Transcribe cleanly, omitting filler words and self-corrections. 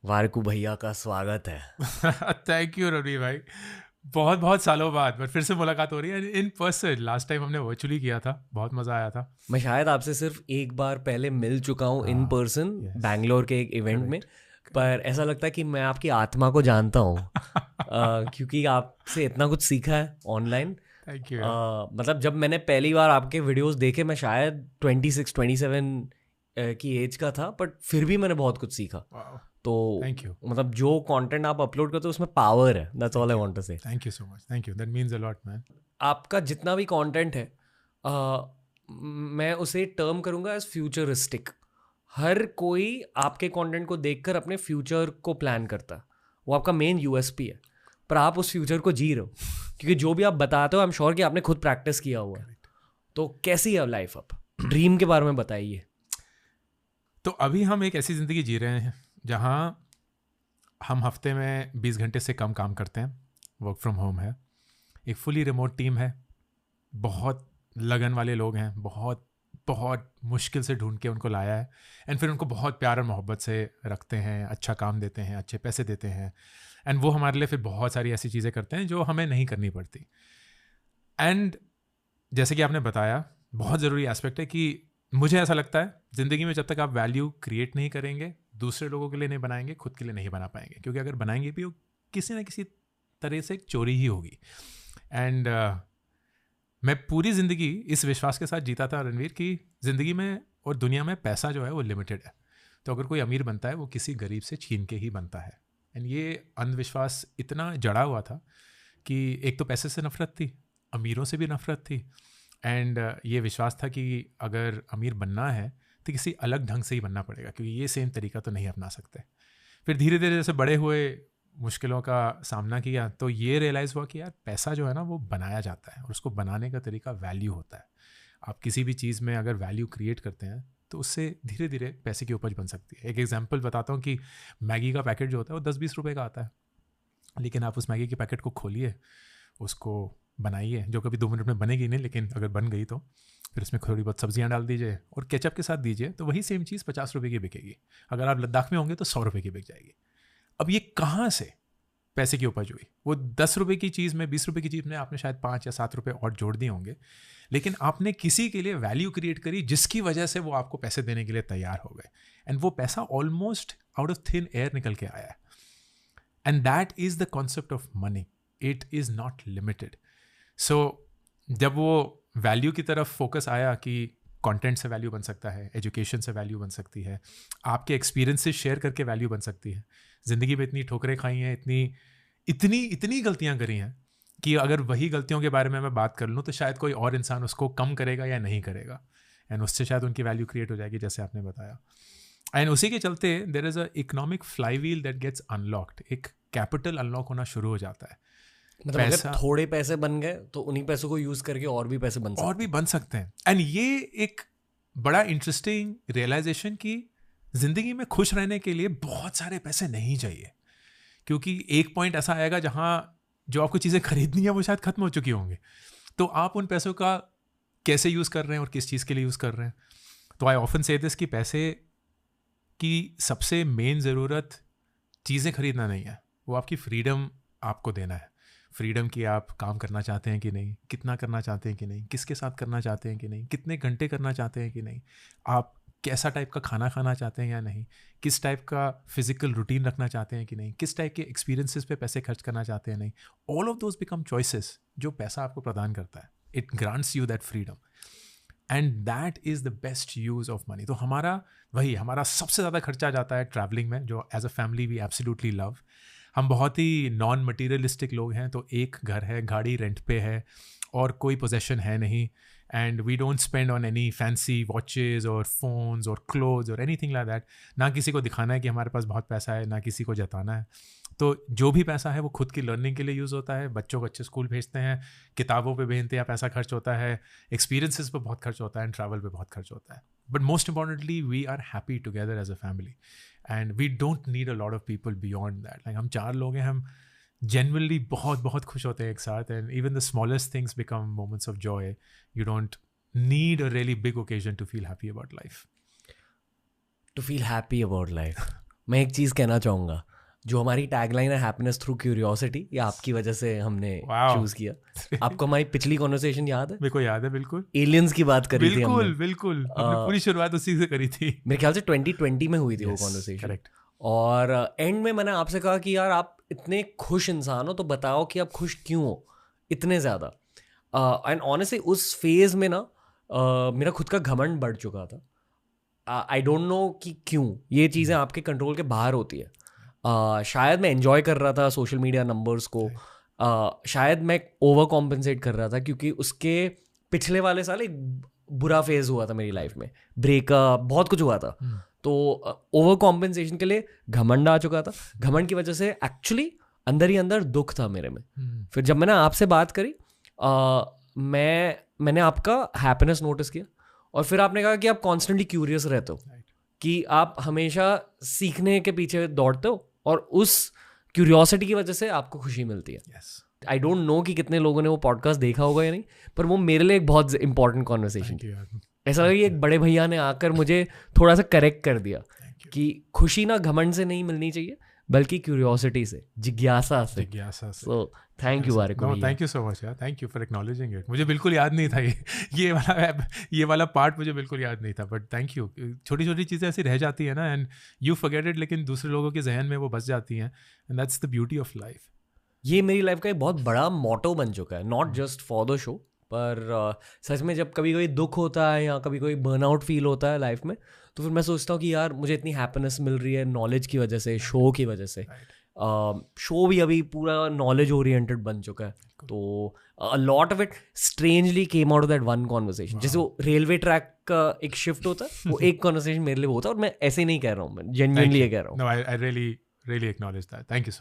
वारकू भैया का स्वागत है। थैंक यू रवि भाई। बहुत बहुत सालों बाद बट फिर से मुलाकात हो रही है इन पर्सन। लास्ट टाइम हमने वर्चुअली किया था, बहुत मज़ा आया था। मैं शायद आपसे सिर्फ एक बार पहले मिल चुका हूँ इन हाँ, पर्सन, यस, बैंगलोर के एक इवेंट में। करेक्ट पर ऐसा लगता है कि मैं आपकी आत्मा को जानता हूँ, क्योंकि आपसे इतना कुछ सीखा है ऑनलाइन। Thank you. मतलब जब मैंने पहली बार आपके वीडियोस देखे, मैं शायद 26-27 की एज का था, बट फिर भी मैंने बहुत कुछ सीखा। तो थैंक यू। मतलब जो कंटेंट आप अपलोड करते हो उसमें पावर है। That's all I want to say. Thank you so much. Thank you, that means a lot man. आपका जितना भी कंटेंट है, मैं उसे टर्म करूंगा एज फ्यूचरिस्टिक। हर कोई आपके कंटेंट को देखकर अपने फ्यूचर को प्लान करता है, वो आपका मेन यूएसपी है। पर आप उस फ्यूचर को जी रहे हो, क्योंकि जो भी आप बताते हो आई एम श्योर कि आपने खुद प्रैक्टिस किया हुआ है। तो कैसी है लाइफ? अब ड्रीम के बारे में बताइए। तो अभी हम एक ऐसी ज़िंदगी जी रहे हैं जहाँ हम हफ्ते में 20 घंटे से कम काम करते हैं। वर्क फ्रॉम होम है, एक फुली रिमोट टीम है, बहुत लगन वाले लोग हैं, बहुत बहुत मुश्किल से ढूंढ के उनको लाया है एंड फिर उनको बहुत प्यार और मोहब्बत से रखते हैं, अच्छा काम देते हैं, अच्छे पैसे देते हैं एंड वो हमारे लिए फिर बहुत सारी ऐसी चीज़ें करते हैं जो हमें नहीं करनी पड़ती। एंड जैसे कि आपने बताया, बहुत ज़रूरी एस्पेक्ट है कि मुझे ऐसा लगता है ज़िंदगी में जब तक आप वैल्यू क्रिएट नहीं करेंगे, दूसरे लोगों के लिए नहीं बनाएंगे, खुद के लिए नहीं बना पाएंगे। क्योंकि अगर बनाएंगे भी, वो किसी ना किसी तरह से एक चोरी ही होगी। एंड मैं पूरी ज़िंदगी इस विश्वास के साथ जीता था रणवीर कि ज़िंदगी में और दुनिया में पैसा जो है वो लिमिटेड है। तो अगर कोई अमीर बनता है वो किसी गरीब से छीन के ही बनता है। एंड ये अंधविश्वास इतना जड़ा हुआ था कि एक तो पैसे से नफरत थी, अमीरों से भी नफरत थी एंड ये विश्वास था कि अगर अमीर बनना है तो किसी अलग ढंग से ही बनना पड़ेगा, क्योंकि ये सेम तरीका तो नहीं अपना सकते। फिर धीरे धीरे जैसे बड़े हुए, मुश्किलों का सामना किया, तो ये रियलाइज़ हुआ कि यार पैसा जो है ना वो बनाया जाता है और उसको बनाने का तरीका वैल्यू होता है। आप किसी भी चीज़ में अगर वैल्यू क्रिएट करते हैं तो उससे धीरे धीरे पैसे की उपज बन सकती है। एक एग्जांपल बताता हूँ कि मैगी का पैकेट जो होता है वो 10-20 रुपए का आता है, लेकिन आप उस मैगी के पैकेट को खोलिए, उसको बनाइए, जो कभी 2 मिनट में बनेगी नहीं, लेकिन अगर बन गई तो फिर उसमें थोड़ी बहुत सब्जियां डाल दीजिए और केचप के साथ दीजिए, तो वही सेम चीज़ 50 रुपये की बिकेगी। अगर आप लद्दाख में होंगे तो 100 रुपये की बिक जाएगी। अब ये कहाँ से पैसे की उपज हुई? वो 10 रुपये की चीज़ में, 20 रुपये की चीज़ में आपने शायद 5 या 7 रुपये और जोड़ दिए होंगे, लेकिन आपने किसी के लिए वैल्यू क्रिएट करी जिसकी वजह से वो आपको पैसे देने के लिए तैयार हो गए एंड वो पैसा almost out of thin air निकल के आया है। And that is the concept of money, it is not limited. So जब वो वैल्यू की तरफ फोकस आया कि कंटेंट से वैल्यू बन सकता है, एजुकेशन से वैल्यू बन सकती है, आपके एक्सपीरियंसेस शेयर करके वैल्यू बन सकती है। ज़िंदगी में इतनी ठोकरें खाई हैं, इतनी इतनी इतनी गलतियां करी हैं कि अगर वही गलतियों के बारे में मैं बात कर लूँ तो शायद कोई और इंसान उसको कम करेगा या नहीं करेगा एंड उससे शायद उनकी वैल्यू क्रिएट हो जाएगी, जैसे आपने बताया। एंड उसी के चलते there is a economic flywheel that gets unlocked. एक कैपिटल अनलॉक होना शुरू हो जाता है। मतलब अगर थोड़े पैसे बन गए तो उन्हीं पैसों को यूज करके और भी पैसे बन सकते हैं। एंड ये एक बड़ा इंटरेस्टिंग रियलाइजेशन कि जिंदगी में खुश रहने के लिए बहुत सारे पैसे नहीं चाहिए, क्योंकि एक पॉइंट ऐसा आएगा जहां जो आपको चीज़ें खरीदनी है वो शायद खत्म हो चुकी होंगी। तो आप उन पैसों का कैसे यूज़ कर रहे हैं और किस चीज़ के लिए यूज़ कर रहे हैं। तो आई ऑफन से दिस कि पैसे की सबसे मेन ज़रूरत चीज़ें खरीदना नहीं है, वो आपकी फ्रीडम आपको देना है। फ्रीडम की आप काम करना चाहते हैं कि नहीं, कितना करना चाहते हैं कि नहीं, किसके साथ करना चाहते हैं कि नहीं, कितने घंटे करना चाहते हैं कि नहीं, आप कैसा टाइप का खाना खाना चाहते हैं या नहीं, किस टाइप का फिजिकल रूटीन रखना चाहते हैं कि नहीं, किस टाइप के एक्सपीरियंसेस पे पैसे खर्च करना चाहते हैं नहीं। All of those become choices जो पैसा आपको प्रदान करता है। It grants you that freedom and that is the best use of money. तो हमारा सबसे ज़्यादा खर्चा जाता है ट्रैवलिंग में, जो as a family we absolutely love. हम बहुत ही नॉन मटीरियलिस्टिक लोग हैं, तो एक घर है, गाड़ी रेंट पे है और कोई पोजेशन है नहीं, and we don't spend on any fancy watches और फोन्स और क्लोथ्स और एनीथिंग लाइक दैट। ना किसी को दिखाना है कि हमारे पास बहुत पैसा है, ना किसी को जताना है। तो जो भी पैसा है वो खुद की लर्निंग के लिए यूज़ होता है। बच्चों को अच्छे स्कूल भेजते हैं, किताबों पे बेनते पैसा खर्च होता है, एक्सपीरियंसेस पे बहुत खर्च होता है, एंड ट्रैवल पे बहुत खर्च होता है। But most importantly we are happy together as a family and we don't need a lot of people beyond that. Like हम 4 लोग हैं, हम genuinely बहुत बहुत खुश होते हैं एक साथ, and even the smallest things become moments of Joy. You don't need a really big occasion to feel happy about life. To feel happy about life. मैं एक चीज़ कहना चाहूँगा, जो हमारी टैगलाइन है हैप्पीनेस थ्रू क्यूरियोसिटी, ये आपकी वजह से हमने Wow. चूज किया। आपको हमारी पिछली कॉन्वर्सेशन याद है? मेरे को याद है, बिल्कुल एलियंस की बात करी थी हमने। बिल्कुल हमने पूरी शुरुआत उसी से करी थी। मेरे ख्याल से 2020 में हुई थी वो कॉन्वर्सेशन। करेक्ट। और एंड में मैंने आपसे कहा कि यार आप इतने खुश इंसान हो तो बताओ कि आप खुश क्यों हो इतने ज़्यादा। एंड ऑनेस्टली उस फेज में ना मेरा खुद का घमंड बढ़ चुका था। आई डोंट नो कि क्यों ये चीज़ें आपके कंट्रोल के बाहर होती है। शायद मैं एंजॉय कर रहा था सोशल मीडिया नंबर्स को, शायद मैं ओवर कॉम्पनसेट कर रहा था क्योंकि उसके पिछले वाले साल एक बुरा फेज हुआ था मेरी लाइफ में, ब्रेकअप बहुत कुछ हुआ था। तो ओवर कॉम्पनसेशन के लिए घमंड आ चुका था। घमंड की वजह से एक्चुअली अंदर ही अंदर दुख था मेरे में। फिर जब मैंने आपसे बात करी मैंने आपका हैप्पीनेस नोटिस किया और फिर आपने कहा कि आप कॉन्स्टेंटली क्यूरियस रहते हो, कि आप हमेशा सीखने के पीछे दौड़ते हो और उस क्यूरियोसिटी की वजह से आपको खुशी मिलती है। आई डोंट नो कि कितने लोगों ने वो पॉडकास्ट देखा होगा या नहीं, पर वो मेरे लिए एक बहुत इंपॉर्टेंट कॉन्वर्सेशन थी। ऐसा लगा कि एक बड़े भैया ने आकर मुझे थोड़ा सा करेक्ट कर दिया कि खुशी ना घमंड से नहीं मिलनी चाहिए बल्कि क्यूरियोसिटी से, जिज्ञासा से। सो थैंक यू वारिक भैया। थैंक यू सो मच यार, thank you for acknowledging it. मुझे बिल्कुल याद नहीं था ये वाला पार्ट मुझे बिल्कुल याद नहीं था, बट थैंक यू। छोटी छोटी चीज़ें ऐसी रह जाती है ना, एंड यू फॉरगेट इट, लेकिन दूसरे लोगों के जहन में वो बस जाती हैं, and that's the beauty of life. ये मेरी लाइफ का एक बहुत बड़ा मोटो बन चुका है, not just for the show, पर सच में जब कभी कोई दुख होता है या कभी कोई बर्नआउट फील होता है लाइफ में, तो फिर मैं सोचता हूँ कि यार मुझे इतनी हैप्पीनेस मिल रही है नॉलेज की वजह से, शो की वजह से। शो भी अभी पूरा नॉलेज ओरिएंटेड बन चुका है, तो अ lot of it strangely came out of that one conversation. जैसे वो रेलवे ट्रैक का एक शिफ्ट होता है, वो एक कॉन्वर्सेशन मेरे लिए वो होता है। और मैं ऐसे ही नहीं कह रहा हूँ, मैं जेन्युइनली ये कह रहा हूँ। No, I really acknowledge that. Thank you so